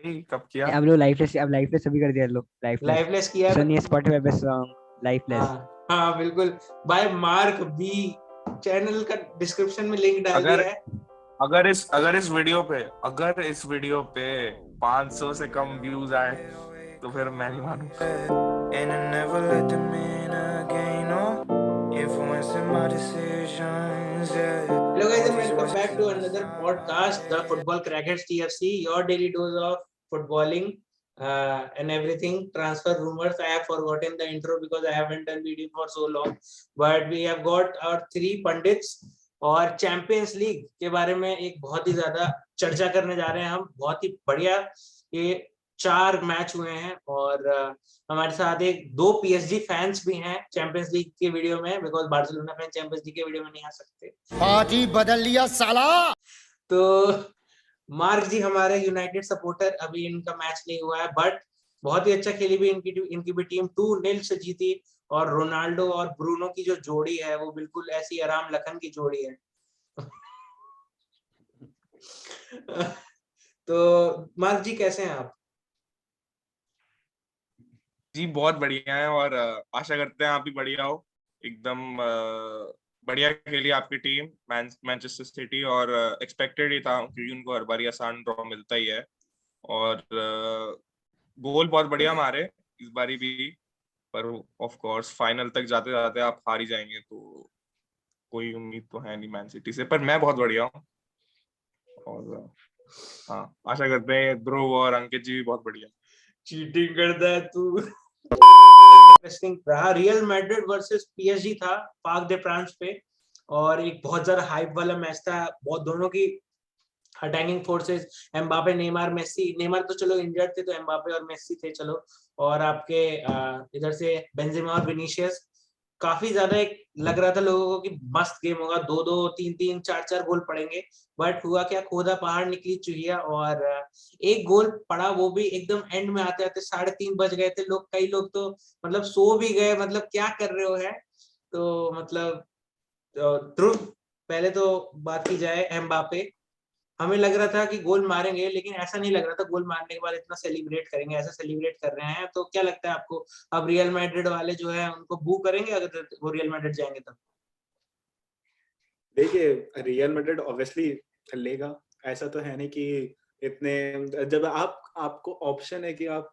भाई कब किया? अब लाइफलेस सभी कर दिया लोग, लाइफलेस लाइफलेस किया है सुनिए तो स्पॉटिफाई पे सॉन्ग लाइफलेस। हाँ हाँ बिल्कुल, बाय मार्क बी। चैनल का डिस्क्रिप्शन में लिंक डाल अगर दिया है। अगर इस वीडियो पे 500 से कम व्यूज आए तो फिर मैं नहीं मानूंगा। And I never let them in again, no, influencing my decisions, yeah. Hello guys and All these welcome back to voices another inside podcast, the my Football Crackheads TFC, your daily dose of footballing and everything. Transfer rumors. I have forgotten the intro because I haven't done video for so long. But we have got our three pundits और champions league के बारे में एक बहुत ही ज्यादा चर्चा करने जा रहे हैं हम। बहुत ही बढ़िया ये 4 मैच हुए हैं और हमारे साथ एक 2 पीएसजी फैंस भी हैं चैंपियंस लीग के वीडियो में, because Barcelona fan champions league के वीडियो में नहीं आ सकते। पार्टी बदल लिया साला। तो मार्क जी हमारे यूनाइटेड सपोर्टर, अभी इनका मैच नहीं हुआ है बट बहुत ही अच्छा खेली भी इनकी भी टीम 2-0 से जीती। और रोनाल्डो और ब्रूनो की जो जोड़ी है वो बिल्कुल ऐसी आराम लखन की जोड़ी है। तो मार्क जी कैसे हैं आप? जी बहुत बढ़िया है और आशा करते हैं आप भी बढ़िया हो। एकदम बढ़िया खेली आपकी टीम मैनचेस्टर सिटी, और एक्सपेक्टेड ही था क्योंकि उनको हर बार आसान ड्रॉ मिलता ही है। और गोल बहुत बढ़िया मारे इस बारी भी, पर ऑफ कोर्स फाइनल तक जाते जाते आप हार ही जाएंगे, तो कोई उम्मीद तो है नहीं मैन सिटी से। पर मैं बहुत बढ़िया हूँ और हाँ, आशा करते हैं ध्रुव और अंकित जी भी बहुत बढ़िया। चीटिंग करता है तू। इंटरेस्टिंग रहा। रियल मैड्रिड वर्सेस पीएसजी था पार्क दे फ्रांस पे, और एक बहुत ज्यादा हाइप वाला मैच था। बहुत दोनों की attacking forces, Mbappe, Neymar, Messi. Neymar तो चलो इंजर्ड थे तो एम्बापे और मेसी थे चलो, और आपके इधर से बेंजेमा और विनीशियस। काफी ज्यादा एक लग रहा था लोगों को कि मस्त गेम होगा, 2-2, 3-3, 4-4 गोल पड़ेंगे। बट हुआ क्या, खोदा पहाड़ निकली चुहिया, और एक गोल पड़ा वो भी एकदम एंड में आते आते 3:30 बज गए थे। कई लोग तो मतलब सो भी गए, मतलब क्या कर रहे हो है। तो मतलब ध्रुव, पहले तो बात की जाए एम्बापे। हमें लग रहा था कि गोल मारेंगे, लेकिन ऐसा नहीं लग रहा था गोल मारने के बाद इतना सेलिब्रेट करेंगे। ऐसा सेलिब्रेट कर रहे हैं तो क्या लगता है आपको, अब रियल मैड्रिड वाले जो है उनको बू करेंगे अगर वो रियल मैड्रिड जाएंगे तब? देखिए, रियल मैड्रिड ऑब्वियसली लेगा। ऐसा तो है नहीं कि इतने, जब आपको ऑप्शन है कि आप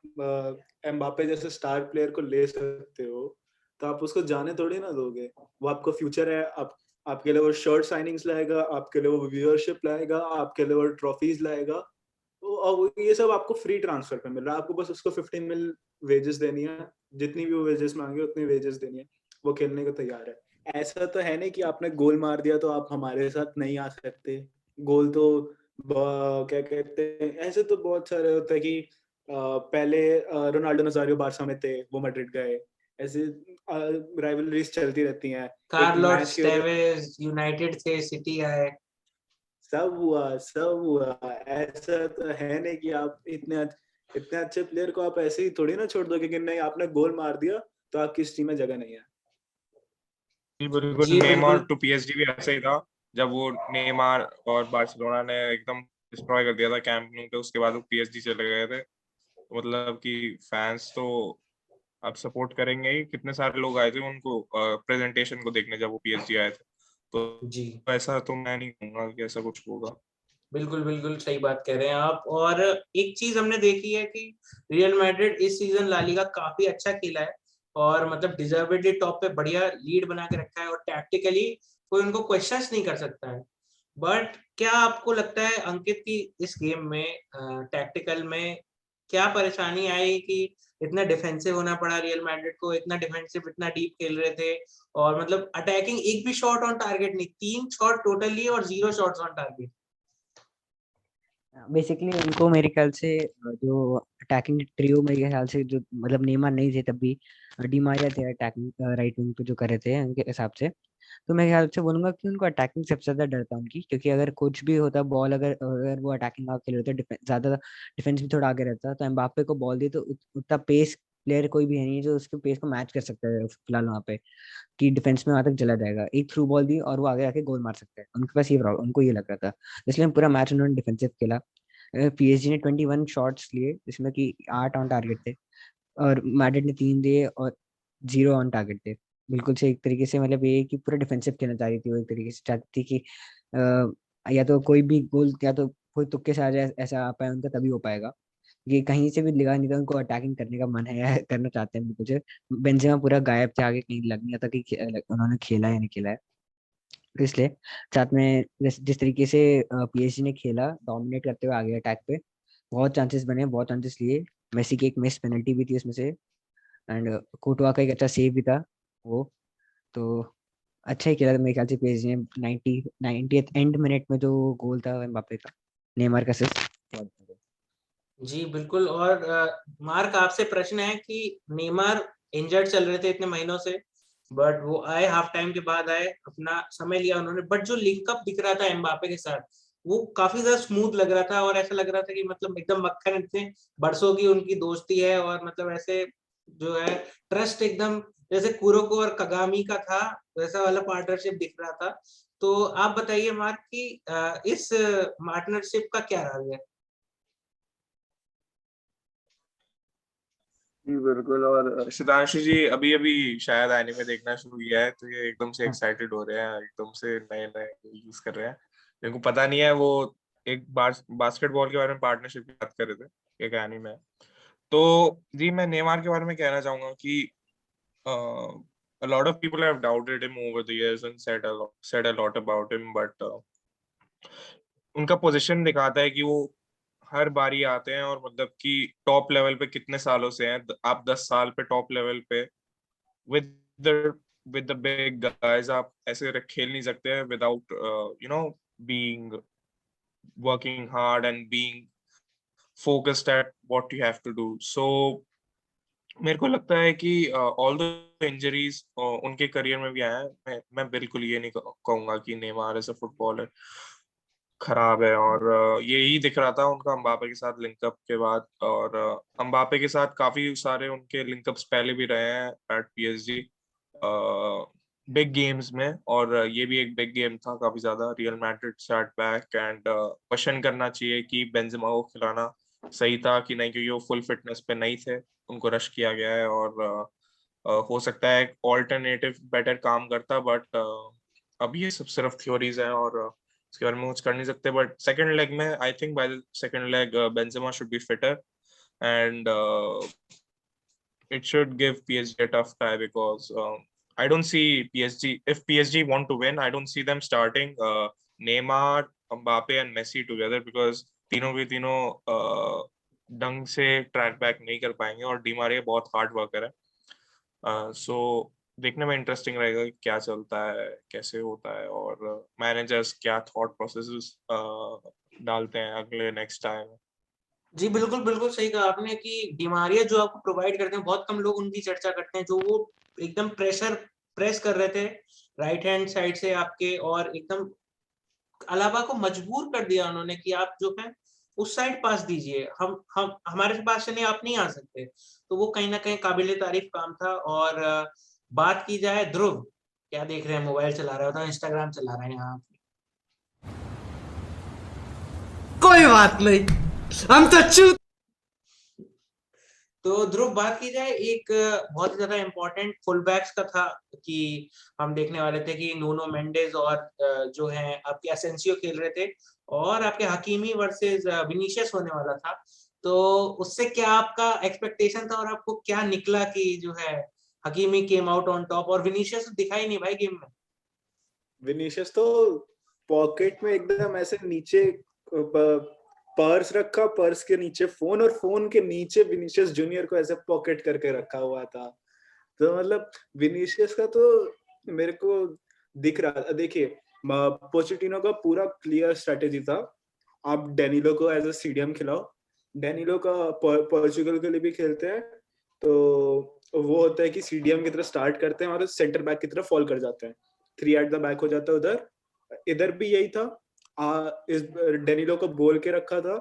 एम्बापे जैसे स्टार प्लेयर को ले सकते हो तो आप उसको जाने थोड़ी ना दोगे। वो आपको फ्यूचर है। आपके लिए वो शर्ट साइनिंग्स लाएगा, आपके लिए वो व्यूअरशिप लाएगा, आपके लिए वो ट्रॉफीज लाएगा। तो अब ये सब आपको फ्री ट्रांसफर पे मिल रहा है। आपको बस उसको 15 मिल वेजेस देनी है, जितनी भी वो वेजेस मांगे उतनी वेजेस देनी है। वो खेलने को तैयार है। ऐसा तो है नहीं कि आपने गोल मार दिया तो आप हमारे साथ नहीं आ सकते। गोल तो क्या कहते हैं, ऐसे तो बहुत सारे होता है कि पहले रोनाल्डो नजारियो बारसा में थे, वो मैड्रिड गए। ऐसे राइवलरीज चलती रहती हैं। एक मैच कार्लोस की वजह टेवेज यूनाइटेड से सिटी आए। सब हुआ। ऐसा तो है नहीं कि आप इतने अच्छे प्लेयर को आप ऐसे ही थोड़ी ना छोड़ दोगे कि नहीं आपने गोल मार दिया तो आपकी इस टीम में जगह नहीं है। जी बिल्कुल, जी नेमार बिल्कुल। टू पीएसजी भी ऐसा ही था। जब वो नेमार और बार्सिलोना ने एकदम डिस्ट्रॉय कर दिया था कैंप न्यू पे, उसके बाद वो पीएसजी चले गए थे। तो मतलब कि फैंस तो अब सपोर्ट करेंगे ही। कितने सारे लोग आए थे उनको प्रेजेंटेशन को देखने जब वो पीएसजी आए थे। तो जी ऐसा तो मैं नहीं कहूंगा कि ऐसा कुछ होगा। बिल्कुल बिल्कुल सही बात कह रहे हैं आप। और एक चीज हमने देखी है कि रियल मैड्रिड इस सीजन ला लीगा काफी अच्छा खेला है, और मतलब डिजर्वेडली टॉप पे बढ़िया लीड बना के रखा है, और टैक्टिकली कोई उनको क्वेश्चंस नहीं कर सकता है। बट क्या आपको लगता है अंकित की इस गेम में टैक्टिकल में क्या परेशानी आई कि इतना डिफेंसिव होना पड़ा रियल मैड्रिड को? इतना डिफेंसिव, इतना डीप खेल रहे थे, और मतलब अटैकिंग एक भी शॉट ऑन टारगेट नहीं, 3 शॉट टोटल लिए और 0 शॉट्स ऑन टारगेट। बेसिकली उनको मेरे ख्याल से जो अटैकिंग ट्रियो, मेरे ख्याल से जो मतलब नेमार नहीं थे तब भी डी मारिया थे अटैकिंग राइट विंग पे जो कर रहे थे उनके हिसाब से। तो मैं ख्याल से बोलूंगा कि उनको अटैकिंग सबसे ज्यादा डर था उनकी, क्योंकि अगर कुछ भी होता बॉल, अगर अगर वो अटैकिंग आगे खेल रहे थे, ज्यादा डिफेंस भी थोड़ा आगे रहता, तो एम्बाप्पे को बॉल दी तो उतना पेस प्लेयर कोई भी है नहीं जो उसके पेस को मैच कर सकता है फिलहाल वहाँ पे, कि डिफेंस में वहां तक चला जाएगा। एक थ्रू बॉल दी और वो आगे आके गोल मार सकते हैं, उनके पास ये उनको ये लग रहा था। इसलिए पूरा मैच उन्होंने डिफेंसिव खेला। पीएसजी ने 21 शॉट्स लिए जिसमें कि 8 ऑन टारगेट थे और मैड्रिड ने 3 दिए और 0 ऑन टारगेट थे। बिल्कुल से एक तरीके से मतलब ये है कि पूरा डिफेंसिव खेलना चाह रही थी वो, एक तरीके से चाहती थी कि या तो कोई भी गोल या तो कोई तुक्के से आ जाए, ऐसा आ पाए उनका तभी हो पाएगा। ये कहीं से भी लगा नहीं था उनको अटैकिंग करने का मन है या करना चाहते हैं बिल्कुल से। बेंजेमा पूरा गायब थे आगे, कहीं लग नहीं आता कि उन्होंने खेला या नहीं खेला है। तो इसलिए साथ में जिस तरीके से पीएसजी ने खेला डोमिनेट करते हुए आगे अटैक पे, बहुत चांसेस बने, बहुत चांसेस लिए। मेसी की एक मिस पेनल्टी भी थी उसमें से, एंड कोर्टवा का एक अच्छा सेव भी था वो। तो अच्छा ही खेला था मेरे ख्याल से पीएसजी ने। 90th एंड मिनट में जो गोल था एम्बापे का, नेमार का असिस्ट। जी बिल्कुल। और मार्क आपसे प्रश्न है कि नेमार इंजर्ड चल रहे थे इतने महीनों से, बट वो आए हाफ टाइम के बाद आए, अपना समय लिया उन्होंने, बट जो लिंकअप दिख रहा था एम्बापे के साथ वो काफी ज्यादा स्मूथ लग रहा था और ऐसा लग रहा था कि मतलब एकदम मक्खन, इतने बरसों की उनकी दोस्ती है और मतलब ऐसे जो है ट्रस्ट एकदम जैसे कुरोको और कगामी का था वैसा वाला पार्टनरशिप दिख रहा था। तो आप बताइए मार्क कि इस पार्टनरशिप का क्या राज है? जी बिल्कुल। और सिद्धांशु जी अभी अभी शायद एनीमे देखना शुरू किया है, तो ये एकदम से एक्साइटेड हो रहे हैं, एकदम से नए नए यूज कर रहे हैं। इनको पता नहीं है वो एक बास्केटबॉल के बारे में पार्टनरशिप की बात कर रहे थे, एक एनीमे है। तो जी मैं नेमार के बारे में कहना चाहूंगा कि a lot of people have doubted him over the years and said a lot about him, but उनका पोजीशन दिखाता है कि वो हर बारी आते हैं और मतलब कि टॉप लेवल पे कितने सालों से हैं। आप 10 साल पे टॉप लेवल पे with the with the big guys आप ऐसे खेल नहीं सकते without you know being working hard and being focused at what you have to do. So मेरे को लगता है कि ऑल द इंजरीज उनके करियर में भी आए हैं। मैं बिल्कुल ये नहीं कहूंगा कि नेमार एज अ फुटबॉलर खराब है। और यही दिख रहा था उनका अम्बापे के साथ लिंकअप के बाद। और अम्बापे के साथ काफी सारे उनके लिंकअप्स पहले भी रहे हैं एट पीएसजी बिग गेम्स में। और ये भी एक बिग गेम था काफी ज्यादा। Real Madrid sat back and question करना चाहिए कि बेंजेमा को खिलाना सही था कि नहीं, क्योंकि वो फुल फिटनेस पे नहीं थे, उनको रश किया गया है। और हो सकता है ऑल्टरनेटिव बेटर काम करता, बट अभी ये सब सिर्फ थ्योरीज हैं और इसके बारे में कुछ कर नहीं सकते। बट सेकंड लेग में I think by the second leg Benzema should be fitter and it should give PSG a tough tie because I don't see PSG. If PSG want to win, I don't see them starting Neymar, Mbappe, and Messi together because तीनों के तीनों ढंग से track back नहीं कर पाएंगे और Di Maria बहुत हार्ड वर्कर है। सो देखने में इंटरेस्टिंग रहेगा कि क्या चलता है, कैसे होता है और मैनेजर्स क्या थॉट प्रोसेसेस डालते हैं अगले नेक्स्ट टाइम। जी बिल्कुल, बिल्कुल सही कहा आपने कि डिमारिया जो आपको प्रोवाइड करते हैं, बहुत कम लोग उनकी चर्चा करते हैं, जो वो एकदम प्रेस कर रहे थे राइट हैंड साइड से आपके, और एकदम अलावा को मजबूर कर दिया उन्होंने कि आप जो है उस साइड पास दीजिए, हम हमारे पास से नहीं, आप नहीं आ सकते। तो वो कहीं ना कहीं काबिले तारीफ काम था। और बात की जाए ध्रुव, क्या देख रहे हैं? मोबाइल चला रहे हो तो इंस्टाग्राम चला रहे हैं यहाँ? कोई बात नहीं, हम तो चूत। तो ध्रुव, बात की जाए एक बहुत ही ज्यादा इम्पोर्टेंट फुल बैक्स का था कि हम देखने वाले थे कि नूनो मेंडेज और जो है आपके असेंसियो खेल रहे थे और आपके हकीमी वर्सेस विनीशियस होने वाला था। तो उससे क्या आपका एक्सपेक्टेशन था और आपको क्या निकला कि जो है Hakimi came out on top और विनीशियस दिखाई नहीं भाई गेम में? विनीशियस तो पॉकेट में एकदम ऐसे नीचे पर्स रखा, पर्स के नीचे फोन और फोन के नीचे विनीशियस जूनियर को ऐसे पॉकेट करके रखा हुआ था। तो मतलब विनीशियस का तो मेरे को दिख रहा था। देखिए पोचेटिनो का पूरा क्लियर स्ट्रेटेजी था, आप डेनिलो को एज अ सीडीएम खिलाओ। डेनिलो का पोर्चुगल के लिए भी खेलते हैं, तो वो होता है कि सीडीएम की तरह स्टार्ट करते हैं और सेंटर बैक की तरफ फॉल कर जाते हैं, 3 एट द बैक हो जाता है उधर। इधर भी यही था। इस डेनिलो को बोल के रखा था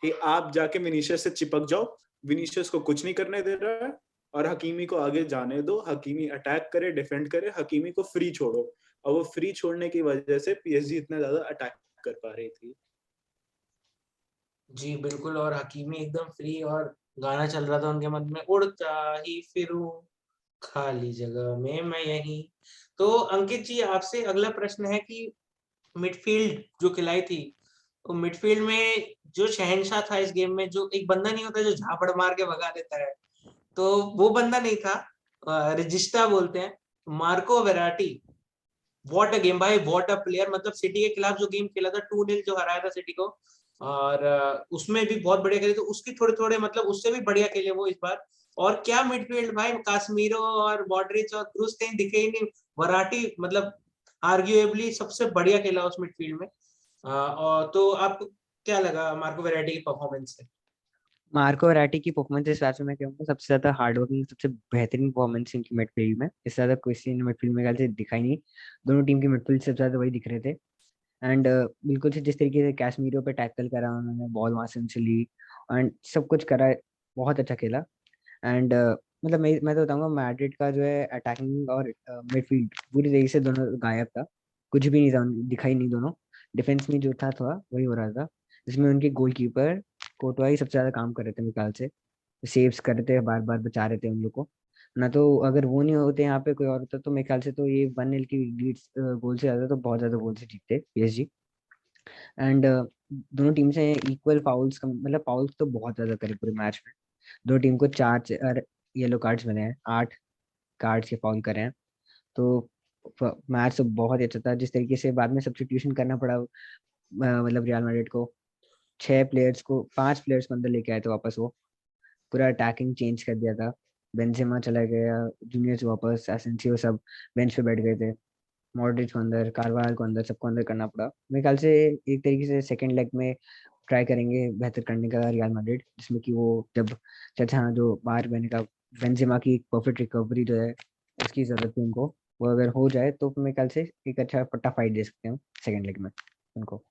कि आप जाके विनीशियस से चिपक जाओ, विनीशियस को कुछ नहीं करने दे रहा है और हकीमी को आगे जाने दो, हकीमी अटैक करे, डिफेंड करे, हकीमी को फ्री छोड़ो। और वो फ्री छोड़ने की वजह से पीएसजी इतना ज्यादा अटैक कर पा रही थी। जी बिल्कुल, और हकीमी एकदम फ्री और गाना चल रहा था उनके मन में, उड़ता ही फिरूं खाली जगह में मैं यहीं। तो अंकित जी आपसे अगला प्रश्न है कि मिडफील्ड जो खिलाई थी, तो मिडफील्ड में जो शहंशाह था इस गेम में, जो एक बंदा नहीं होता जो झापड़ मार के भगा देता है, तो वो बंदा नहीं था, रजिस्टा बोलते हैं, Marco Verratti. What a game भाई, व्हाट अ प्लेयर, मतलब सिटी के खिलाफ जो गेम खेला था 2-0 जो हराया था सिटी को, और उसमें भी बहुत बढ़िया खेले, तो उसकी थोड़े थोड़े मतलब उससे भी बढ़िया खेले वो इस बार। और क्या मिडफील्ड भाई, काश्मीरो और मॉड्रिच और क्रूस कहीं दिखे ही नहीं। वराटी मतलब आर्ग्यूएबली सबसे बढ़िया खेला उस मिडफील्ड में। और तो आपको क्या लगा मार्को वेराटी की परफॉर्मेंस से? मार्को वैराटी की परफॉर्मेंस इस मैच में मैं कहूँगा सबसे ज्यादा हार्ड वर्किंग, सबसे बेहतरीन परफॉर्मेंस इनकी मिडफील्ड में, इससे ज्यादा किसी ने मिडफील्ड में ख्याल से दिखाई नहीं। दोनों टीम की मिडफील्ड सबसे ज्यादा वही दिख रहे थे। एंड बिल्कुल से जिस तरीके से कैशमीरो पे टैकल करा उन्होंने, बॉल वहां से उनसे ली एंड सब कुछ करा, बहुत अच्छा खेला। एंड मतलब मैं तो बताऊंगा मैड्रिड का जो है अटैकिंग और मिडफील्ड पूरी तरीके से दोनों गायब था, कुछ भी नहीं था, दिखाई नहीं दोनों। डिफेंस में जो था थोड़ा वही हो रहा था, जिसमें उनके गोलकीपर कोटवा ही सबसे ज्यादा काम कर रहे थे मेरे ख्याल से, सेव्स कर रहे थे, बार बार बचा रहे थे उन लोग को। ना तो अगर वो नहीं होते यहाँ पे कोई और होता तो मेरे ख्याल से तो ये 1-0 की लीड गोल से ज्यादा तो बहुत ज्यादा गोल से जीतते पीएसजी। एंड दोनों टीम से इक्वल फाउल्स का मतलब फाउल्स तो बहुत ज्यादा करे पूरे मैच में। दो टीम को 4 येलो कार्ड्स मिले हैं, 8 कार्ड्स के फाउल करे हैं। तो मैच तो बहुत ही अच्छा था, जिस तरीके से बाद में सब्स्टिट्यूशन करना पड़ा मतलब रियल मैड्रिड को, 6 प्लेयर्स को 5 प्लेयर्स को अंदर लेके आए थे वापस वो, पूरा अटैकिंग चेंज कर दिया था। बेंजेमा चला गया, जूनियर्स वापस, एसेंसियो सब बेंच पे बैठ गए थे, मॉड्रिच को अंदर, कार्वाल को अंदर, सबको अंदर करना पड़ा मेरे ख्याल से। एक तरीके से सेकंड लेग में ट्राई करेंगे बेहतर करने का रियल मैड्रिड, जिसमें कि वो जब हाँ जो बाहर बने का बेंजेमा की परफेक्ट रिकवरी जो है उसकी जरूरत है उनको, वो अगर हो जाए तो मेरे ख्याल से एक अच्छा पट्टा फाइट दे सकते हैं सेकंड लेग में उनको।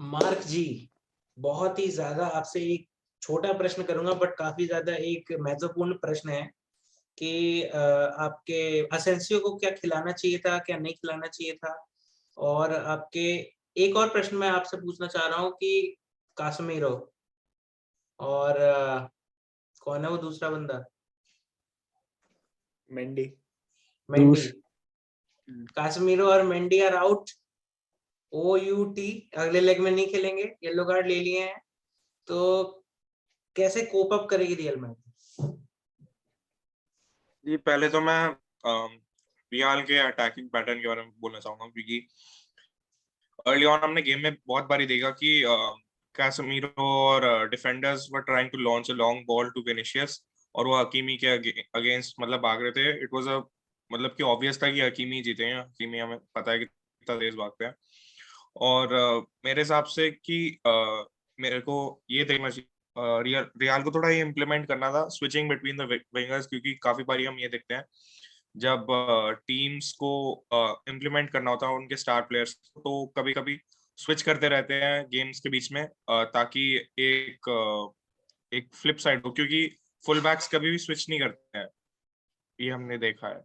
मार्क जी, बहुत ही ज्यादा आपसे एक छोटा प्रश्न करूंगा, बट काफी ज्यादा एक महत्वपूर्ण प्रश्न है कि आपके असेंसियो को क्या खिलाना चाहिए था, क्या नहीं खिलाना चाहिए था? और आपके एक और प्रश्न मैं आपसे पूछना चाह रहा हूँ कि कासमीरो और कौन है वो दूसरा बंदा, मेंडी। मेंडी, दूस कासमीरो और मेंडी आर आउट, OUT, अगले लेग में नहीं खेलेंगे, येलो कार्ड ले लिए हैं, तो कैसे कोप अप करेगी रियल मैड्रिड? जी पहले तो मैं रियाल के अटैकिंग पैटर्न के बारे में बोलना चाहूंगा, क्योंकि अर्ली ऑन हमने गेम में बहुत बारी देखा कि कैसेमीरो और defenders were trying to launch a long ball to Vinicius, और वो हकीमी के अगेंस्ट मतलब भाग रहे थे। इट वाज अ मतलब कि ऑब्वियस था कि हकीमी जीते हैं, हकीमी हमें पता है कि कितना तेज भागते हैं। और मेरे हिसाब से कि मेरे को ये देखना चाहिए, रियाल को थोड़ा ये इम्प्लीमेंट करना था, स्विचिंग बिटवीन द विंगर्स, क्योंकि काफी बारी हम ये देखते हैं जब टीम्स को इम्प्लीमेंट करना होता है उनके स्टार प्लेयर्स, तो कभी कभी स्विच करते रहते हैं गेम्स के बीच में, ताकि एक एक फ्लिप साइड हो, क्योंकि फुल बैक्स कभी भी स्विच नहीं करते हैं, ये हमने देखा है,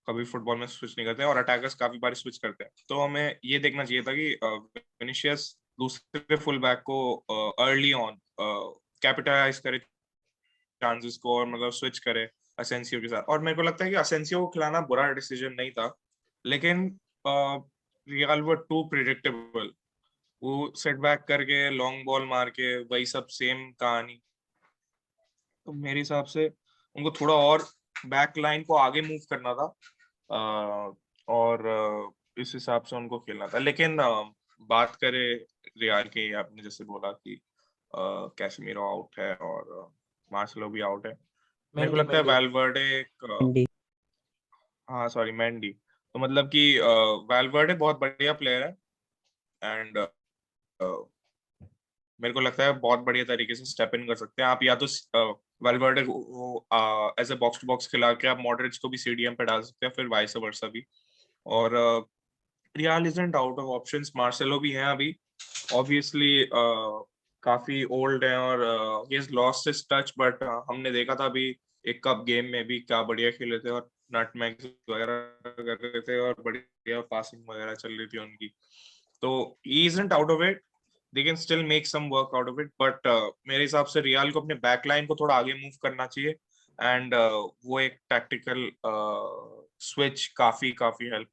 कभी फुटबॉल में स्विच नहीं करते हैं, और अटैकर्स काफी बार स्विच करते हैं। तो हमें ये देखना चाहिए था कि विनिशियस दूसरे फुल बैक को अर्ली ऑन कैपिटलाइज करे चांसेस को, और मतलब स्विच करे असेंसियो के साथ। और मेरे को लगता है कि असेंसियो को खिलाना बुरा डिसीजन नहीं था, लेकिन रियल वर टू प्रिडिक्टेबल, वो सेट बैक करके लॉन्ग बॉल मार के वही सब सेम कहानी। तो मेरे हिसाब से उनको थोड़ा और बैक लाइन को आगे मूव करना था, और इस हिसाब से उनको खेलना था। लेकिन बात करें रियाल की, आपने जैसे बोला कि कैसेमीरो आउट है और मार्सेलो भी आउट है, मेरे को मेंडी लगता है मेंडी वैल्वर्डे एक इंडी हाँ सॉरी मेंडी, तो मतलब कि वैल्वर्डे बहुत बढ़िया प्लेयर है, एंड मेरे को लगता है बहुत बढ़िया तरीके से स्टेप इन कर सकते हैं आप, या तो वैल्वर्डे को as a box to box खिला के आप मॉडरिच को भी सीडीएम पे डाल सकते हैं, फिर वाइस वर्सा भी। और real isn't out of options, Marcelo भी हैं अभी ऑब्वियसली, काफी ओल्ड है और he has lost his touch, but हमने देखा था अभी एक कप गेम में भी क्या बढ़िया खेले थे, और नटमैग वगैरह कर रहे थे, और बढ़िया पासिंग वगैरह चल रही थी उनकी। तो he isn't out of it, they can still make some work out of it, but मेरे हिसाब से रियल को अपने बैकलाइन को थोड़ा आगे मूव करना चाहिए, एंड वो एक टैक्टिकल स्विच काफी हेल्प।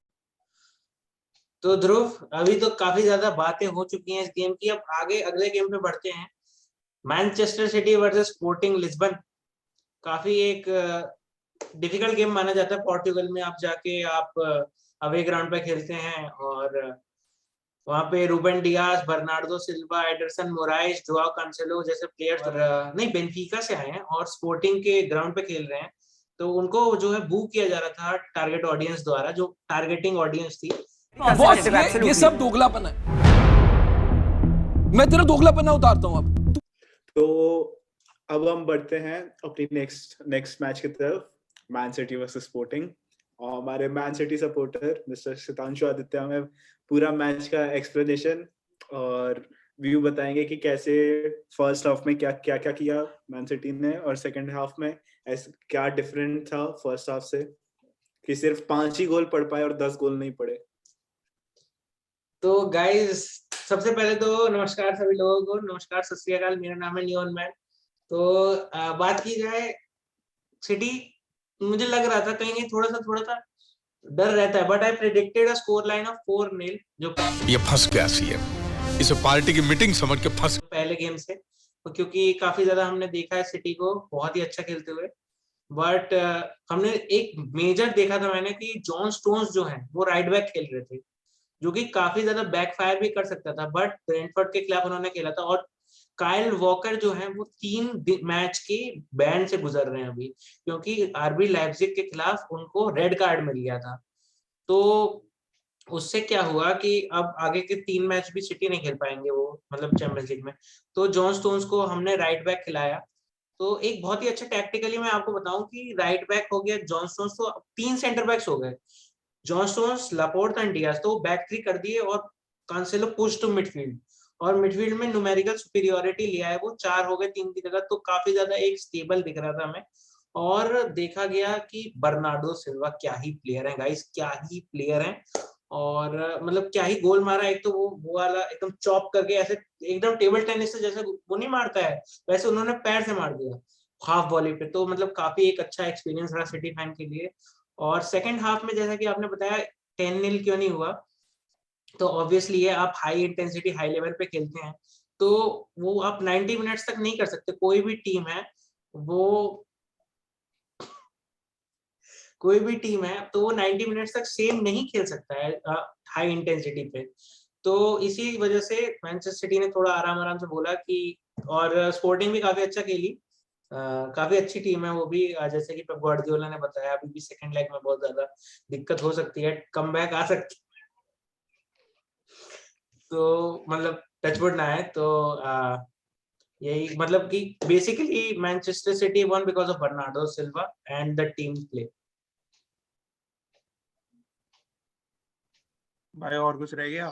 तो ध्रुव, अभी तो काफी ज्यादा बातें हो चुकी हैं इस गेम की, अब आगे अगले गेम पे बढ़ते हैं। Manchester city versus sporting Lisbon. काफी एक डिफिकल्ट गेम माना जाता है। पोर्टुगल में आप जाके आप अवे ग्राउंड पे खेलते हैं और वहां पे Ruben Dias, Bernardo Silva, Ederson Moraes, Joao Cancelo जैसे प्लेयर्स नहीं बेनफिका से आए हैं और स्पोर्टिंग के ग्राउंड पे खेल रहे हैं। तो उनको जो है बू किया जा रहा था टारगेट ऑडियंस द्वारा, जो टारगेटिंग ऑडियंस थी। बॉस, ये सब दोगलापन है। मैं तेरा दोगलापन उतारता हूँ अब। तो अब हम बढ़ते हैं अपनी नेक्स्ट मैच की तरफ, मैन सिटी वर्सेस स्पोर्टिंग। और हमारे man city supporter mister Sitanshu Aditya हमें पूरा मैच का एक्सप्लेनेशन और व्यू बताएंगे कि कैसे फर्स्ट हाफ में क्या किया मैन सिटी ने, और सेकंड हाफ में क्या डिफरेंट था फर्स्ट हाफ से कि सिर्फ 5 ही गोल पड़ पाए और 10 गोल नहीं पड़े। तो गाइस, सबसे पहले तो नमस्कार सभी लोगों को, नमस्कार, सत श्री अकाल, मेरा नाम है नियॉन मैन। तो बात की जाए सिटी, मुझे लग रहा था कहीं थोड़ा सा डर रहता है, but I predicted a score line of 4-0 जो ये फंस गया सीएम, इसे पार्टी की मीटिंग समझ के फंस पहले गेम से, तो क्योंकि काफी ज्यादा हमने देखा है सिटी को बहुत ही अच्छा खेलते हुए, बट हमने एक मेजर देखा था मैंने कि जॉन स्टोन्स जो है वो राइट बैक खेल रहे थे, जो कि काफी ज्यादा बैकफायर भी कर सकता था, बट ब्रेंटफोर्ड के खिलाफ उन्होंने खेला था। और काइल वॉकर जो है वो 3 मैच के बैन से गुजर रहे हैं अभी, क्योंकि आरबी लाइप्जिग के खिलाफ उनको रेड कार्ड मिल गया था। तो उससे क्या हुआ कि अब आगे के 3 मैच भी सिटी नहीं खेल पाएंगे वो, मतलब चैंपियंस लीग में। तो जॉन स्टोन्स को हमने राइट बैक खिलाया, तो एक बहुत ही अच्छा टैक्टिकली मैं आपको बताऊं कि राइट बैक हो गया जॉन स्टोन्स, तो 3 सेंटर बैक्स हो गए, John Stones, Laporte and Dias, तो बैक 3 कर दिए और कांसेलो पुश टू मिडफील्ड, और मिडफील्ड में न्यूमेरिकल सुपीरियोरिटी लिया है, वो 4 हो गए 3 की जगह, तो काफी ज्यादा एक स्टेबल दिख रहा था हमें। और देखा गया कि बर्नार्डो सिल्वा क्या ही प्लेयर है गाइस, क्या ही प्लेयर है, और मतलब क्या ही गोल मारा। एक तो वो वाला एकदम चॉप करके ऐसे एकदम टेबल टेनिस से जैसे वो नहीं मारता है, वैसे उन्होंने पैर से मार दिया हाफ वॉली पे। तो मतलब काफी एक अच्छा एक्सपीरियंस रहा सिटी फैन के लिए। और सेकंड हाफ में जैसा कि आपने बताया 10-0 क्यों नहीं हुआ, तो ऑब्वियसली ये आप हाई इंटेंसिटी हाई लेवल पे खेलते हैं, तो वो आप 90 मिनट्स तक नहीं कर सकते। कोई भी टीम है तो वो 90 मिनट्स तक सेम नहीं खेल सकता है हाई इंटेंसिटी पे। तो इसी वजह से मैनचेस्टर सिटी ने थोड़ा आराम से बोला कि, और स्पोर्टिंग भी काफी अच्छा खेली, काफी अच्छी टीम है वो भी, जैसे कि पेप गार्डियोला ने बताया अभी भी सेकंड लेग में बहुत ज्यादा दिक्कत हो सकती है, कमबैक आ सकती है, तो मतलब टचवुड ना है। तो यही मतलब कि basically Manchester city one because of Bernardo Silva and the team play. भाई और कुछ रह गया?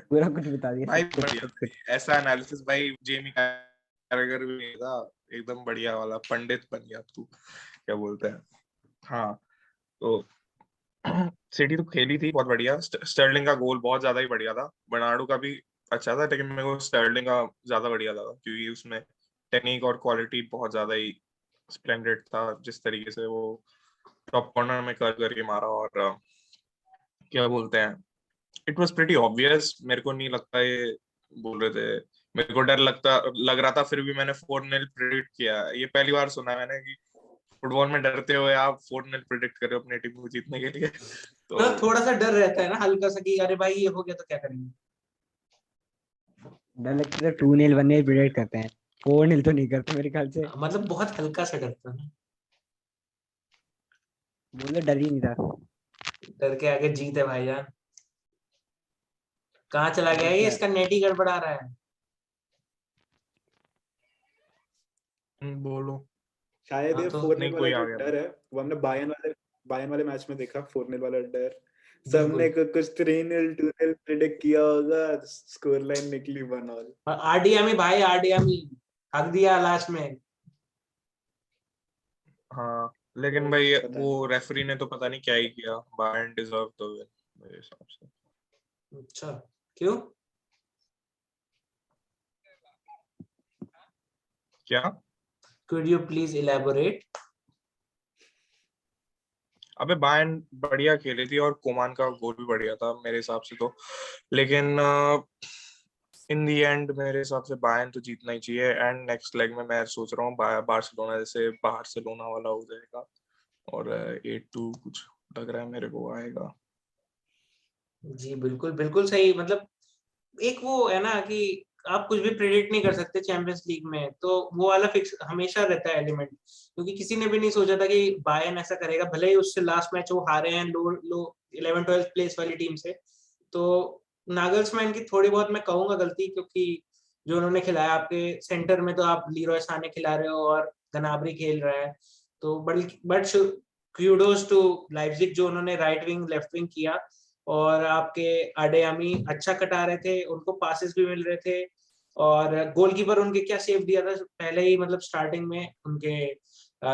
पूरा कुछ बता दिया भाई बढ़िया, ऐसा एनालिसिस भाई जेमी कैरेगर भी नहीं था, एकदम बढ़िया वाला पंडित बन गया तू, क्या बोलते हैं। हाँ, तो सिटी तो खेली थी बहुत बढ़िया, स्टर्लिंग का गोल बहुत ज्यादा ही बढ़िया था, बर्नार्डो का भी अच्छा था, लेकिन मेरे को स्टर्लिंग का ज्यादा बढ़िया लगा क्योंकि उसमें टेक्निक और क्वालिटी बहुत ज्यादा ही स्प्लेंडेड था, जिस तरीके से वो टॉप कॉर्नर में कर करके मारा, और क्या बोलते हैं, इट वाज प्रीटी ऑब्वियस। मेरे को नहीं लगता ये बोल रहे थे, मेरे को डर लग रहा था, फिर भी मैंने 4-0 प्रेडिक्ट किया। ये पहली बार सुना मैंने कि फुटबॉल में डरते हुए आप 4-0 प्रेडिक्ट कर रहे हो अपनी टीम को जीतने के लिए। तो थोड़ा सा डर रहता है ना हल्का सा कि अरे भाई ये हो गया तो क्या करेंगे। डर लगता है 2-0 1-0 प्रेडिक्ट करते हैं, 4-0 तो नहीं करते मेरे ख्याल से, मतलब बहुत हल्का सा डरता है, बोले डर ही नहीं था। डर के आगे जीत है भाईजान। कहाँ चला गया ये, इसका नेट ही गड़बड़ा रहा है। बोलो। शायद ये तो 4-0 कोई वाला आ जो गया। डर है वो हमने बायन वाले मैच में देखा, 4-0 वाला डर सबने कुछ 3-0 2-0 प्रेडिक्ट किया होगा, स्कोर लाइन निकली 1-1। और आरडीएमी भाई, आरडीएमी हक दिया लास्ट में। हाँ, लेकिन वो भाई पता वो नहीं। रेफरी ने तो पता नहीं क्या ही किया, बायर्न डिजर्व द विन मेरे हिसाब से। अच्छा, क्यों? क्या? Could you please elaborate? अबे बायर्न बढ़िया खेली थी और कोमान का गोल भी बढ़िया था मेरे हिसाब से तो, लेकिन इन दी एंड मेरे हिसाब से बायर्न तो जीतना ही चाहिए। एंड नेक्स्ट लेग में मैं सोच रहा हूँ बार्सिलोना जैसे बार्सिलोना वाला हो जाएगा और 8-2 कुछ लग रहा है मेरे को आएगा। जी बिल्कुल, बिल्कुल सही। मतलब एक वो है ना कि आप कुछ भी प्रेडिक्ट नहीं कर सकते चैंपियंस लीग में, तो वो वाला फिक्स हमेशा रहता है एलिमेंट, क्योंकि किसी ने भी नहीं सोचा था कि बायर्न ऐसा करेगा, भले ही उससे लास्ट मैच वो हारे हैं लो लो 11-12 प्लेस वाली टीम से। तो नागल्समैन की थोड़ी बहुत मैं कहूंगा गलती, क्योंकि जो उन्होंने खिलाया आपके सेंटर में, तो आप लीरॉय साने खिला रहे हो और गनाब्री खेल रहा है, तो बट क्यूडोज टू लाइप्जिग जो उन्होंने राइट विंग लेफ्ट विंग किया, और आपके अडेयामी अच्छा कटा रहे थे, उनको पासेस भी मिल रहे थे, और गोलकीपर उनके क्या सेव दिया था पहले ही, मतलब स्टार्टिंग में उनके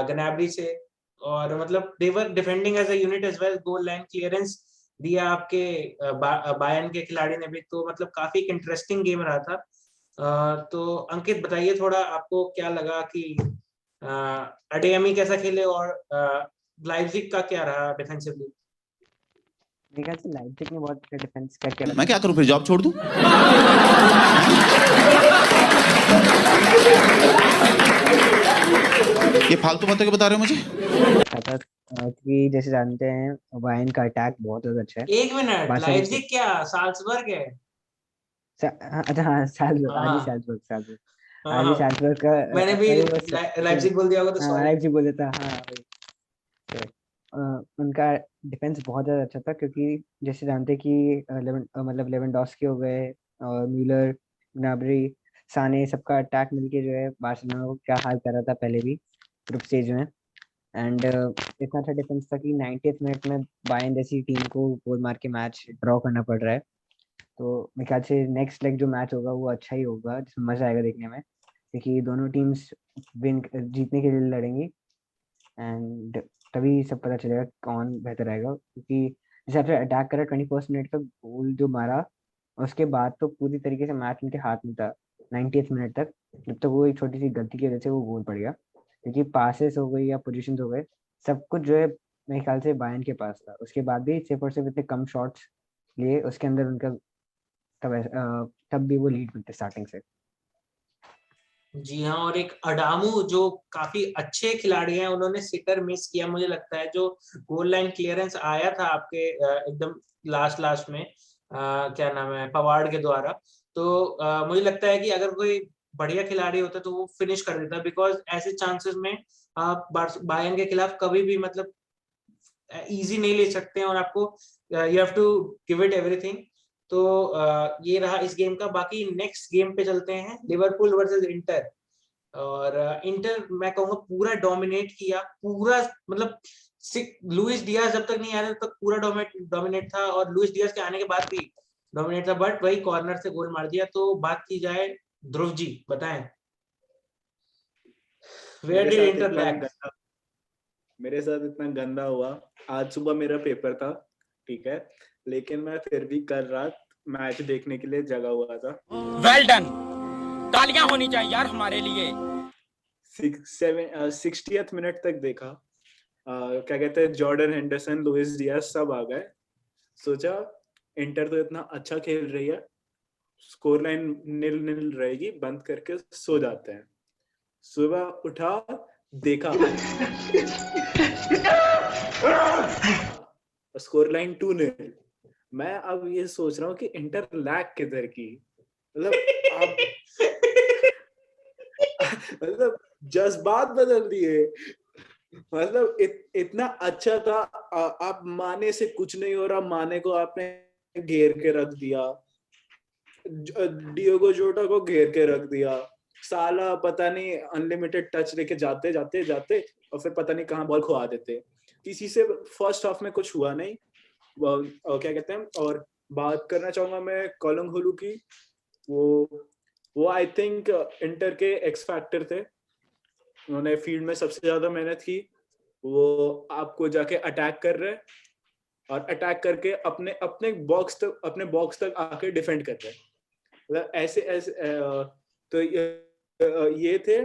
गनाब्री से, और मतलब they were defending as a unit as well, goal line clearance दिया आपके बायर्न के खिलाड़ी ने भी, तो मतलब काफी इंटरेस्टिंग गेम रहा था। तो अंकित बताइए थोड़ा, आपको क्या लगा कि अडेयमी कैसा खेले, और लाइप्जिग का क्या रहा डिफेंसिवली? मेरे ख्याल से लाइप्जिग ने बहुत अच्छा डिफेंस करके रखा। मैं क्या करूं फिर, जॉब छोड़ दूं? ये फालतू बातें क्यों बता रहे हो मुझे? था कि जैसे जानते हैं बायर्न का अटैक बहुत ज्यादा अच्छा है। एक मिनट, बार्सिलोना लाइप्जिग क्या साल्जबर्ग है? अच्छा हाँ साल्जबर्ग, आरबी हाँ साल्जबर्ग, साल्जबर्ग आरबी हाँ, साल्जबर्ग का मैंने भी अरे वो लाइप्जिग बोल दिया होगा तो हाँ सॉरी। लाइप्जिग बोल देता, हाँ वही। उनका डिफेंस बहुत ज्यादा अच्छा था, क्योंकि जैसे जानते हैं कि मतलब लेवेंडोस्की हो गए और म्यूलर, ग्नाब्री, साने, सबका अटैक मिलके जो है बार्सिलोना को क्या हाल कर रहा था पहले भी ग्रुप स्टेज में। एंड इतना अच्छा डिफेंस था कि 90th मिनट में बायर्न जैसी टीम को गोल मार के मैच ड्रॉ करना पड़ रहा है। तो मेरे ख्याल से नेक्स्ट लेग जो मैच होगा वो अच्छा ही होगा, जिसमें मजा आएगा देखने में, क्योंकि दोनों टीम्स विन जीतने के लिए लड़ेंगी। एंड तभी सब पता चलेगा कौन बेहतर आएगा, क्योंकि जैसे आपने अटैक करा 21st मिनट का गोल जो मारा, उसके बाद तो पूरी तरीके से मैच उनके हाथ में था 90th मिनट तक, जब तक वो एक छोटी सी गलती की वजह से वो गोल पड़ गया, क्योंकि पासेस हो गई या पोजीशंस हो गए, सब कुछ जो है मेरे ख्याल से बायर्न के पास था। उसके बाद भी सिर्फ और सिर्फ इतने कम शॉट्स लिए उसके अंदर उनका, तब भी वो लीड में थे स्टार्टिंग से। जी हाँ, और एक अडामू जो काफी अच्छे खिलाड़ी हैं, उन्होंने सिटर मिस किया मुझे लगता है, जो गोल लाइन क्लियरेंस आया था आपके एकदम लास्ट लास्ट में, क्या नाम है, पवार्ड के द्वारा, तो मुझे लगता है कि अगर कोई बढ़िया खिलाड़ी होता तो वो फिनिश कर देता, बिकॉज ऐसे चांसेस में आप बायर्न के खिलाफ कभी भी मतलब इजी नहीं ले सकते हैं, और आपको you have to give it everything. तो ये रहा इस गेम का। बाकी नेक्स्ट गेम पे चलते हैं, लिवरपूल वर्सेस इंटर। और इंटर मैं कहूंगा पूरा डोमिनेट किया, पूरा मतलब लुइस डियाज जब तक नहीं आया तब तक पूरा डोमिनेट था, और लुइस डियाज के आने के बाद भी डोमिनेट था, बट वही कॉर्नर से गोल मार दिया। तो बात की जाए, ध्रुव जी बताएं, वेयर मेरे डिड साथ इंटर इतना लैग? गंदा मेरे साथ इतना गंदा हुआ। आज सुबह मेरा पेपर था, ठीक है, लेकिन मैं फिर भी कल रात मैच देखने के लिए जगा हुआ था। वेल डन, तालियां होनी चाहिए यार हमारे लिए। 60th मिनट तक देखा। क्या कहते हैं, जॉर्डन हेंडरसन, लुइस डियाज सब आ गए। सोचा इंटर तो इतना अच्छा खेल रही है, स्कोर लाइन 0-0 रहेगी, बंद करके सो जाते हैं। सुबह उठा, देखा स्कोर लाइन 2-0। मैं अब ये सोच रहा हूँ कि इंटर लैग किधर की, मतलब आप मतलब जज्बात बदल दिए। मतलब इतना अच्छा था। आप माने से कुछ नहीं हो रहा, माने को आपने घेर के रख दिया, डियोगो जोटा को घेर के रख दिया, साला पता नहीं अनलिमिटेड टच लेके जाते जाते जाते और फिर पता नहीं कहाँ बॉल खुआ देते। किसी से फर्स्ट हाफ में कुछ हुआ नहीं। क्या कहते हैं, और बात करना चाहूंगा मैं कोलोंगोलू की। वो आई थिंक इंटर के एक्स फैक्टर थे। उन्होंने फील्ड में सबसे ज्यादा मेहनत की, वो आपको जाके अटैक कर रहे हैं और अटैक करके अपने बॉक्स तक आके डिफेंड कर रहे हैं। मतलब ऐसे ऐसे तो ये थे।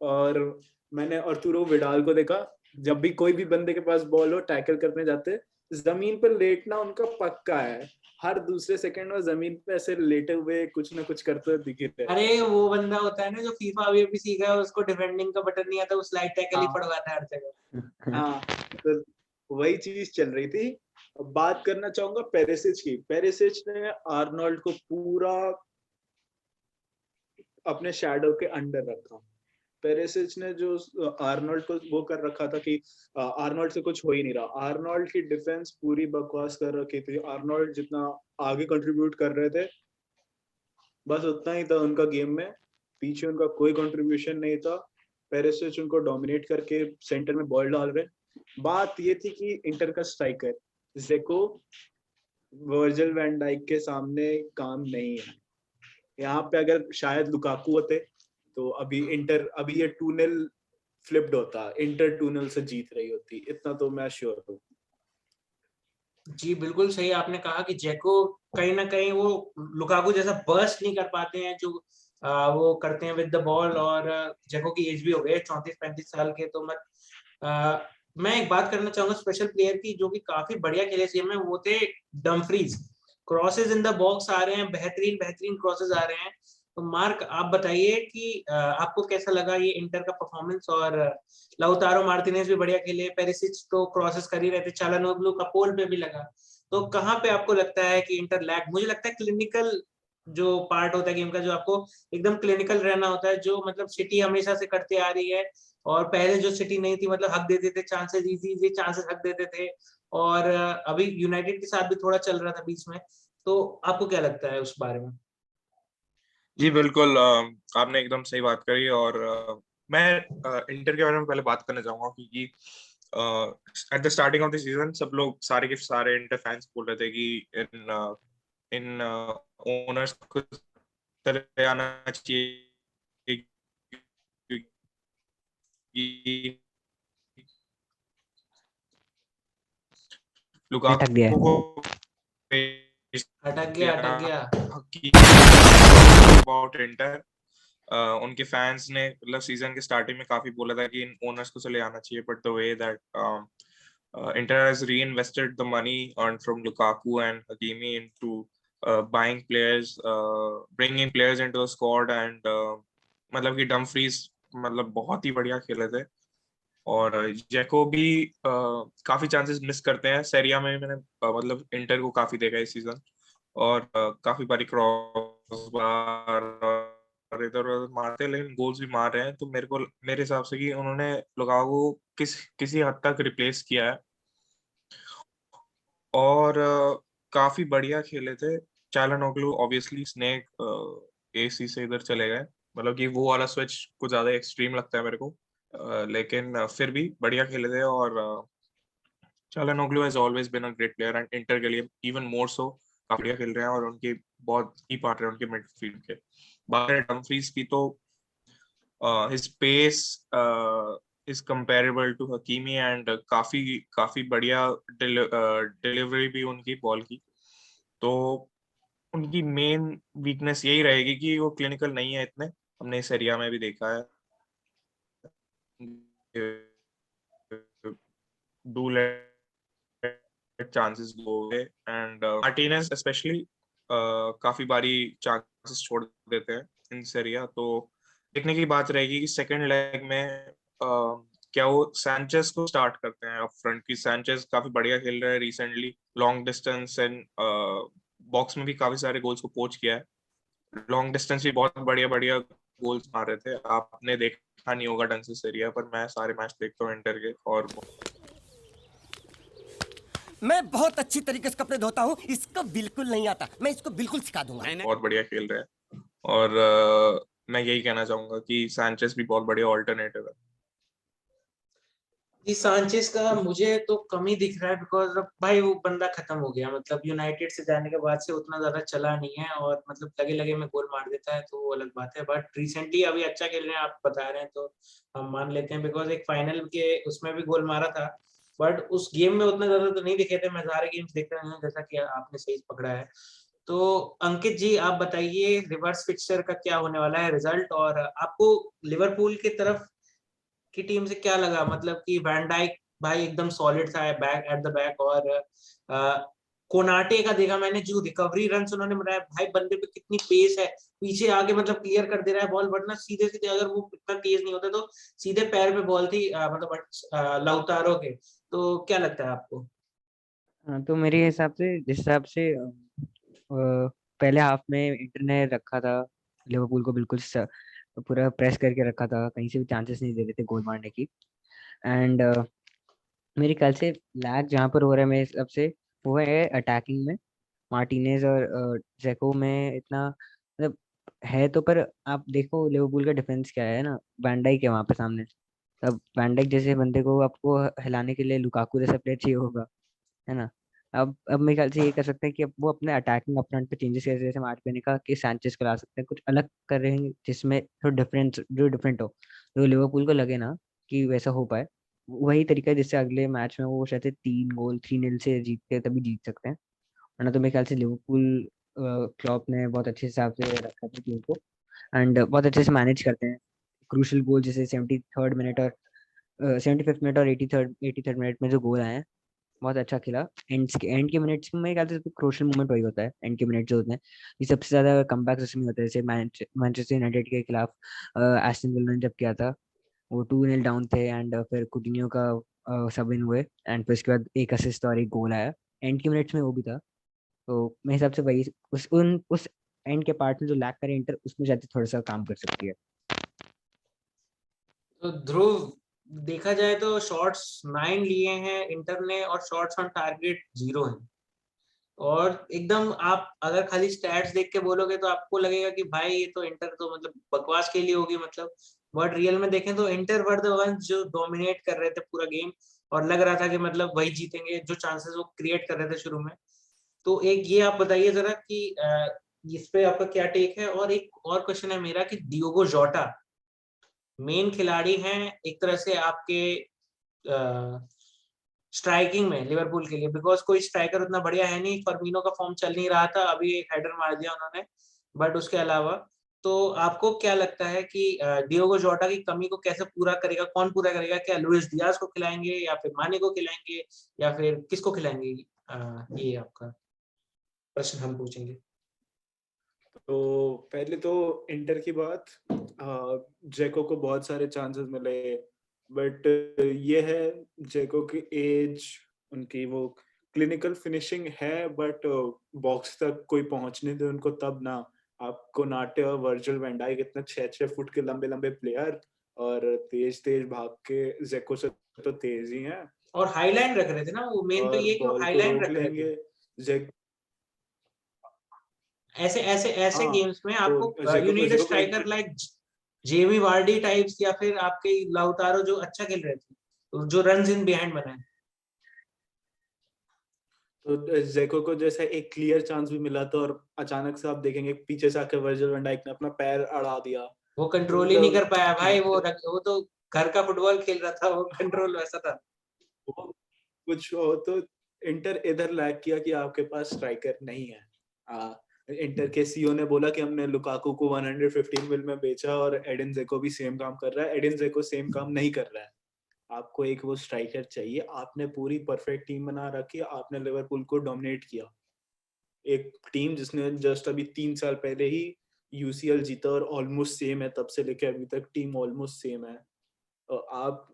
और मैंने आर्तुरो विडाल को देखा, जब भी कोई भी बंदे के पास बॉल हो टैकल करने जाते, जमीन पर लेटना उनका पक्का है। हर दूसरे सेकंड में जमीन पे ऐसे लेटे हुए कुछ ना कुछ करते हुए दिखे थे। अरे वो बंदा होता है ना जो फीफा अभी सीखा है, उसको डिफेंडिंग का बटन नहीं आता, वो स्लाइड टैकल ही पड़वाता है हर जगह। हाँ, तो वही चीज चल रही थी। अब बात करना चाहूंगा पेरिसिच की। पेरिसिच ने आर्नोल्ड को पूरा अपने शैडो के अंडर रखा। पेरिसिच ने जो आर्नोल्ड को वो कर रखा था कि आर्नोल्ड से कुछ हो ही नहीं रहा। आर्नोल्ड की डिफेंस पूरी बकवास कर रखी थी। आर्नोल्ड जितना आगे कंट्रीब्यूट कर रहे थे बस उतना ही था उनका गेम में, पीछे उनका कोई कंट्रीब्यूशन नहीं था। पेरिसिच उनको डोमिनेट करके सेंटर में बॉल डाल रहे। बात ये थी कि इंटर का स्ट्राइकर ज़ेको वर्जिल वैन डाइक के सामने काम नहीं है। यहाँ पे अगर शायद लुकाकू होते तो अभी ये 2-0 फ्लिप्ड होता, इंटर 2-0 से जीत रही होती, इतना तो मैं श्योर हूँ। जी बिल्कुल सही आपने कहा कि जेको कहीं ना कहीं वो लुकाकू जैसा बर्स्ट नहीं कर पाते हैं जो वो करते हैं विद द बॉल। और जेको की एज भी हो गई है 34-35 साल के। तो मैं एक बात करना चाहूंगा स्पेशल प्लेयर की जो कि काफी बढ़िया खेले इस गेम में, वो थे Dumfries. Crosses in the box आ रहे हैं, बेहतरीन बेहतरीन क्रॉसेस आ रहे हैं। तो मार्क आप बताइए कि आपको कैसा लगा ये इंटर का परफॉर्मेंस। और लाउतारो मार्टिनेज भी बढ़िया खेले, पेरिसिच तो क्रॉसेस कर ही रहे थे, चालानोग्लू का पोल पे भी लगा। तो कहाँ पे आपको लगता है कि इंटर लैग? मुझे लगता है क्लिनिकल जो पार्ट होता है गेम का, जो आपको एकदम क्लिनिकल रहना होता है, जो मतलब सिटी हमेशा से करते आ रही है। और पहले जो सिटी नहीं थी, मतलब हक देते थे चांसेस, इजी चांसेस हक देते थे। और अभी यूनाइटेड के साथ भी थोड़ा चल रहा था बीच में। तो आपको क्या लगता है उस बारे में? जी बिल्कुल, आपने एकदम सही बात करी। और मैं इंटर के बारे में पहले बात करना चाहूंगा क्योंकि at the starting of the season सब लोग सारे के सारे इंटर फैंस बोल रहे थे कि इन ओनर्स को चले आना चाहिए क्योंकि अटक गया है। लुकाकू को अटक गया। अबाउट इंटर, उनके फैंस ने मतलब सीजन के स्टार्टिंग में काफी बोला था कि इन ओनर्स को चले आना चाहिए, but the way that Inter has reinvested the money earned from Lukaku and Hakimi into buying players, bringing players into the squad, and मतलब कि डम्फ्रीज मतलब बहुत ही बढ़िया खेले थे। और जैको भी काफी चांसेस मिस करते हैं। सेरिया में मैंने मतलब इंटर को काफी देखा इस सीजन, और काफी बारी क्रॉस बार इधर उधर मारते हैं, लेकिन गोल्स भी मार रहे हैं। तो मेरे हिसाब से कि उन्होंने लुकाकू किसी हद तक रिप्लेस किया है। और काफी बढ़िया खेले थे। चालानोग्लू ऑब्वियसली स्नेक एसी से इधर चले गए, मतलब कि वो वाला स्विच कुछ ज्यादा एक्सट्रीम लगता है मेरे को, लेकिन फिर भी बढ़िया खेले थे। और Calhanoglu has always been a great player and Inter के लिए इवन मोर सो काफी बढ़िया खेल रहे हैं, और उनके बहुत ही पार्ट है उनके मिडफील्ड के। बाकी डम्फ्रीज की तो his pace is comparable to Hakimi, and काफी बढ़िया डिलीवरी भी उनकी बॉल की। तो उनकी मेन वीकनेस यही रहेगी कि वो क्लिनिकल नहीं है इतने, हमने इस एरिया में भी देखा है। Do let chances go away, and Martinez specially काफी बारी चांसेस छोड़ देते हैं इन एरिया। तो देखने की बात रहेगी कि सेकंड लेग में क्या वो सैंचेज को स्टार्ट करते हैं अप फ्रंट की। सैंचेज काफी बढ़िया खेल रहा है recently, long distance and box में भी काफी सारे गोल्स को पोच किया है। लॉन्ग डिस्टेंस भी बहुत बढ़िया बढ़िया गोल्स मार रहे थे। आपने देखा नहीं होगा ढंग से एरिया पर, मैं सारे मैच देखता हूँ इंटर के, और मैं बहुत अच्छी तरीके से कपड़े धोता हूँ, इसको बिल्कुल नहीं आता, मैं इसको बिल्कुल सिखा दूंगा। बहुत बढ़िया खेल रहे हैं। और मैं यही कहना चाहूंगा कि सैंचेज भी बहुत बढ़िया ऑल्टरनेटिव है। जी सांचेस का मुझे तो कम ही दिख रहा है, बिकॉज अब भाई वो बंदा खत्म हो गया, मतलब यूनाइटेड से जाने के बाद से उतना ज्यादा चला नहीं है, और मतलब लगे लगे में गोल मार देता है तो वो अलग बात है, बट रिसेंटली अभी अच्छा खेल रहे हैं आप बता रहे हैं तो हम मान लेते हैं, बिकॉज एक फाइनल के उसमें भी गोल मारा था, बट उस गेम में उतना ज्यादा तो नहीं दिखे थे। मैं सारे गेम्स देख रहे हैं जैसा कि आपने सही पकड़ा है। तो अंकित जी आप बताइए रिवर्स फिक्सचर का क्या होने वाला है रिजल्ट, और आपको लिवरपूल की तरफ की टीम से क्या लगा, मतलब कि वैन डाइक भाई एकदम सॉलिड था बैक एट द बैक, और कोनाटे का देखा मैंने जो रिकवरी रन उन्होंने बनाया, भाई बंदे पे कितनी पेस है, पीछे आके मतलब क्लियर कर दे रहा है बॉल, वरना सीधे सीधे अगर वो इतना तेज नहीं होता तो सीधे पैर पे बॉल थी, मतलब लाउतारो के। तो क्या लगता है आपको? हाँ, तो मेरे हिसाब से जिस हिसाब से पहले हाफ में इंटर ने रखा था लिवरपूल को, बिल्कुल पूरा प्रेस करके रखा था, कहीं से भी चांसेस नहीं दे रहे थे गोल मारने की। एंड मेरे ख्याल से लैग जहाँ पर हो रहा है मेरे हिसाब से वो है अटैकिंग में। मार्टिनेज और जेको में इतना मतलब है तो, पर आप देखो लिवरपूल का डिफेंस क्या है ना, वैन डाइक है वहाँ पे सामने। अब वैन डाइक जैसे बंदे को आपको हिलाने के लिए लुकाकू जैसा प्लेयर चाहिए होगा, है ना। अब मेरे ख्याल से ये कर सकते हैं कि अब वो अपने अटैकिंग अपफ्रंट पे चेंजेस कैसे, जैसे मार्टिने का कि सैंचेज को ला सकते हैं, कुछ अलग कर रहे हैं जिसमें थोड़ा डिफरेंट हो, जो लिवरपूल को लगे ना कि वैसा हो पाए। वही तरीका है जिससे अगले मैच में वो शायद 3 गोल 3-0 से जीत के तभी जीत सकते हैं। वरना तो मेरे ख्याल से लिवरपूल क्लॉप ने बहुत अच्छे हिसाब से रखा था टीम को, एंड बहुत अच्छे से मैनेज करते हैं। क्रूशल गोल जैसे 73rd मिनट और 75th मिनट और 83rd मिनट में जो गोल आए हैं, बहुत अच्छा खेला। एंड के मिनट्स में मेरे ख्याल से क्रूशियल मोमेंट वही होता है, एंड के मिनट जो होते हैं ये सबसे ज्यादा कमबैक्स उसमें होते हैं, जैसे मैनचेस्टर यूनाइटेड के खिलाफ एस्टन विला ने जब किया था, वो 2-0 डाउन थे, एंड फिर कुटिन्यो का सब इन हुए, एंड फिर उसके बाद एक असिस्ट और एक गोल आया एंड के मिनट्स में, वो भी था। तो मेरे हिसाब से वही उस एंड के पार्ट में जो लैक करे इंटर, उसमें शायद थोड़ा सा काम कर सकती है। तो ध्रुव देखा जाए तो शॉट्स 9 लिए हैं इंटर ने, और शॉट्स ऑन टारगेट 0 है, और एकदम आप अगर खाली स्टैट्स देख के बोलोगे तो आपको लगेगा कि भाई ये तो इंटर तो मतलब बकवास के लिए होगी, मतलब बट रियल में देखें तो इंटर वर द वंस जो डोमिनेट कर रहे थे पूरा गेम, और लग रहा था कि मतलब वही जीतेंगे, जो चांसेस वो क्रिएट कर रहे थे शुरू में। तो एक ये आप बताइए जरा कि इस पे आपका क्या टेक है, और एक और क्वेश्चन है मेरा कि डियोगो जोटा मेन खिलाड़ी हैं एक तरह से आपके स्ट्राइकिंग में लिवरपूल के लिए, बिकॉज कोई स्ट्राइकर उतना बढ़िया है नहीं, फर्मिनो का फॉर्म चल नहीं रहा था, अभी एक हेडर मार दिया उन्होंने, बट उसके अलावा तो आपको क्या लगता है कि डियोगो जोटा की कमी को कैसे पूरा करेगा, कौन पूरा करेगा? क्या लुइस डियाज को खिलाएंगे, या फिर माने को खिलाएंगे, या फिर किसको खिलाएंगे? ये आपका प्रश्न हम पूछेंगे। तो पहले तो इंटर की बात, जेको को बहुत सारे चांसेस मिले, बट ये है जेको की एज, उनकी वो क्लिनिकल फिनिशिंग है, बट बॉक्स तक कोई पहुंचने दे उनको तब ना। आपको नाटे और वर्जिल वैन डाइक इतने 6-6 फुट के लंबे लंबे प्लेयर, और तेज तेज भाग के, जेको से तो तेज ही हैं, और हाईलाइन रख रहे थे ना, वो मेन तो और ये कि वो बॉल को हाईलाइन रोक रख रहे थे। लेंगे। जेक ऐसे ऐसे ऐसे हाँ, गेम्स में तो आपको यू जेको नीड अ जेको को striker like Jamie Vardy types, या फिर आपके लाउतारो जो अच्छा खेल रहे थे, जो रन्स इन बिहाइंड बनाए। तो जेको को जैसे एक क्लियर चांस भी मिला था, और अचानक से आप देखेंगे पीछे से आके वर्जिल वैन डाइक ने अपना पैर अड़ा दिया। वो तो कंट्रोल ही नहीं कर मतलब पाया भाई, वो तो घर का फुटबॉल खेल रहा था, वो कंट्रोल वैसा था। वो कुछ हो तो इंटर इधर लैग किया कि आपके पास स्ट्राइकर नहीं है। इंटर के सीईओ ने बोला कि हमने लुकाकू को 115 मिल में बेचा, और एडिन जेको भी सेम काम कर रहा है। एडिन जेको सेम काम नहीं कर रहा है। आपको एक वो स्ट्राइकर चाहिए। आपने पूरी परफेक्ट टीम बना रखी, आपने लिवरपूल को डोमिनेट किया, एक टीम जिसने जस्ट अभी 3 साल पहले ही यूसीएल जीता, और ऑलमोस्ट सेम है तब से लेके अभी तक, टीम ऑलमोस्ट सेम है। आप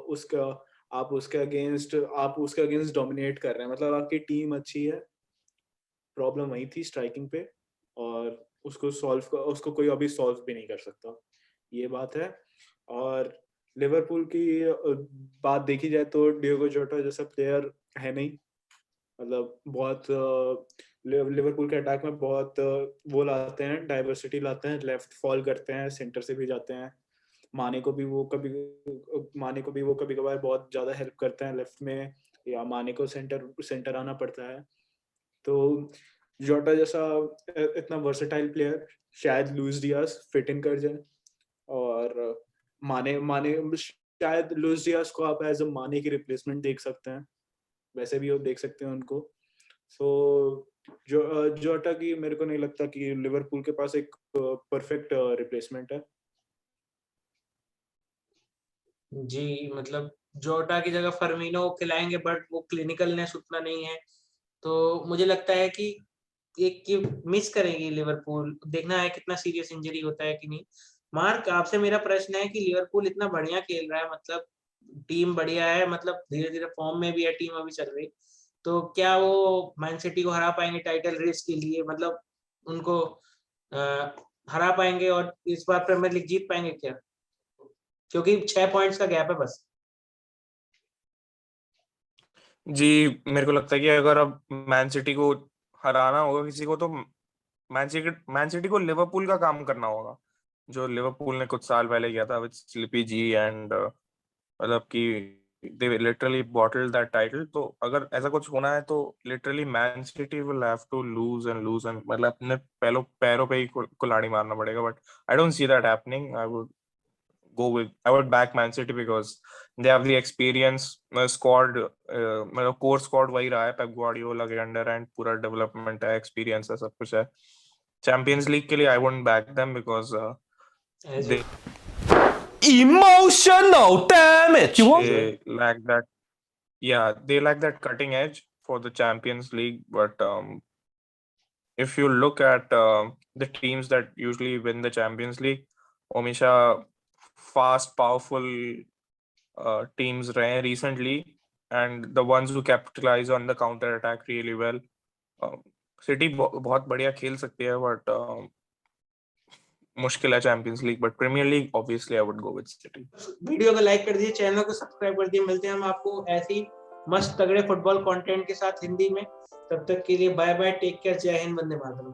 उसका आप उसके अगेंस्ट डोमिनेट कर रहे हैं, मतलब आपकी टीम अच्छी है। प्रॉब्लम वही थी स्ट्राइकिंग पे, और उसको कोई अभी सॉल्व भी नहीं कर सकता, ये बात है। और लिवरपूल की बात देखी जाए तो डियोगो जोटा जैसा प्लेयर है नहीं, मतलब बहुत लिवरपूल के अटैक में बहुत वो लाते हैं, डाइवर्सिटी लाते हैं, लेफ्ट फॉल करते हैं, सेंटर से भी जाते हैं, माने को भी वो कभी कभार बहुत ज्यादा हेल्प करते हैं लेफ्ट में, या माने को सेंटर आना पड़ता है। तो जोटा जैसा इतना वर्सेटाइल प्लेयर शायद लुइस डियाज फिट इन कर जाए, और माने माने शायद लुइस डियाज को आप एज अ माने की रिप्लेसमेंट देख सकते हैं, वैसे भी वो देख सकते हैं उनको। सो जोटा की मेरे को नहीं लगता कि लिवरपूल के पास एक परफेक्ट रिप्लेसमेंट है। जी, मतलब जोटा की जगह फर्मिनो खिलाएंगे, बट वो क्लिनिकलनेस उतना नहीं है, तो मुझे लगता है कि एक की मिस करेगी लिवरपूल। देखना है कितना सीरियस इंजरी होता है कि नहीं। मार्क, आपसे मेरा प्रश्न है कि लिवरपूल इतना बढ़िया खेल रहा है, मतलब टीम बढ़िया है, मतलब धीरे धीरे फॉर्म में भी है टीम अभी चल रही, तो क्या वो मैन सिटी को हरा पाएंगे टाइटल रेस के लिए? मतलब उनको हरा पाएंगे और इस बार प्रीमियर लीग जीत पाएंगे क्या? क्योंकि 6 पॉइंट्स का गैप है बस। जी, मेरे को लगता है कि अगर अब मैन सिटी को हराना होगा किसी को, तो मैन सिटी को लिवरपूल का काम करना होगा, जो लिवरपूल ने कुछ साल पहले किया था विद स्लिपी जी एंड मतलब कि they literally bottled that title. तो अगर ऐसा कुछ होना है तो literally Man City will have to lose and मतलब अपने पैरों पे ही कुल्हाड़ी मारना पड़ेगा, but I don't see that happening. I would back Man City because they have the experience, squad, मतलब core squad वही रहा है पेप गुआर्डियोला के अंडर, एंड पूरा डेवलपमेंट है, एक्सपीरियंस है, सब कुछ है। चैंपियंस लीग के लिए I wouldn't back them because they Emotional damage. they lack that, yeah, they lack that cutting edge for the Champions League. But if you look at the teams that usually win the Champions League, हमेशा fast, powerful teams रहे हैं recently, and the ones who capitalize on the counter attack really well. City बहुत बढ़िया खेल सकती है, but मुश्किल है Champions League, but Premier League obviously I would go with City. Video को लाइक कर दीजिए, चैनल को सब्सक्राइब कर दीजिए। मिलते हैं हम आपको ऐसी मस्त तगड़े फुटबॉल कंटेंट के साथ हिंदी में। तब तक के लिए बाय बाय, टेक केयर, जय हिंद, वंदे मातरम।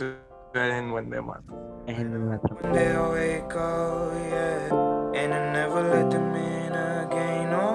जय हिंद, वंदे मातरम। जय Hind, Vande Mataram. One day I'll wake up, yeah.